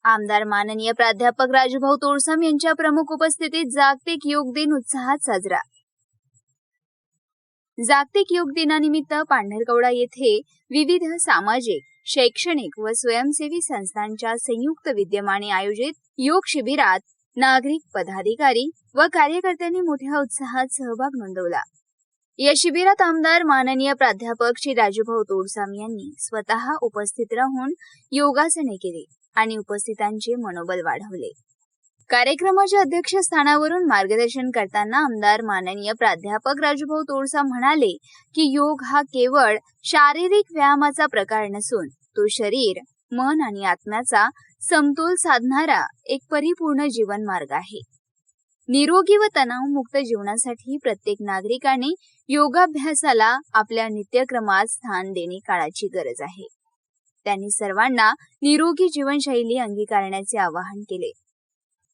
आमदार माननीय प्राध्यापक राजूभाऊ तोडसम यांच्या प्रमुख उपस्थितीत जागतिक योग दिन उत्साहात साजरा। जागतिक योग दिनानिमित्त पांढरकवडा येथे विविध सामाजिक, शैक्षणिक व स्वयंसेवी संस्थांच्या संयुक्त विद्यमाने आयोजित योग शिबिरात नागरिक, पदाधिकारी व कार्यकर्त्यांनी मोठ्या उत्साहात सहभाग नोंदवला। या शिबिरात आमदार माननीय प्राध्यापक श्री राजूभाऊ तोडसम यांनी स्वतः उपस्थित राहून योगासने केली आणि उपस्थितांचे मनोबल वाढवले। कार्यक्रमाच्या अध्यक्षस्थानावरून मार्गदर्शन करताना आमदार माननीय प्राध्यापक राजूभाऊ तोडसम म्हणाले की योग हा केवळ शारीरिक व्यायामाचा प्रकार नसून तो शरीर, मन आणि आत्म्याचा समतोल साधणारा एक परिपूर्ण जीवन मार्ग आहे। निरोगी व तणावमुक्त जीवनासाठी प्रत्येक नागरिकाने योगाभ्यासाला आपल्या नित्यक्रमात स्थान देणे काळाची गरज आहे। त्यांनी सर्वांना निरोगी जीवनशैली अंगीकारण्याचे आवाहन केले।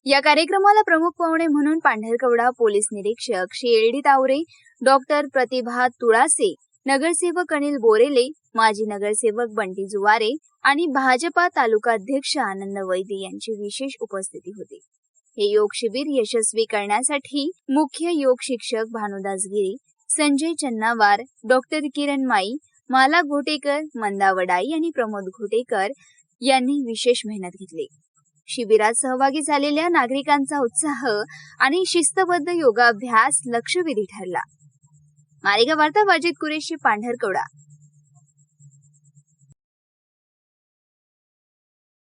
या कार्यक्रमाला प्रमुख पाहुणे म्हणून पांढरकवडा पोलीस निरीक्षक श्री एल.डी. तावरे, डॉक्टर प्रतिभा तुळासे, नगरसेवक अनिल बोरेले, माजी नगरसेवक बंटी जुवारे आणि भाजपा तालुका अध्यक्ष आनंद वैद्य यांची विशेष उपस्थिती होती। हे योग शिबिर यशस्वी करण्यासाठी मुख्य योग शिक्षक भानुदास गिरी, संजय चन्नावार, डॉक्टर किरण माई, माला घोटेकर, मंदा वडाई आणि प्रमोद घोटेकर यांनी विशेष मेहनत घेतली। शिबिरात सहभागी झालेल्या नागरिकांचा उत्साह आणि शिस्तबद्ध योगाभ्यास लक्षवेधी ठरला। मालेगाव वार्ता वाजिद कुरेशी, पांढरकवडा।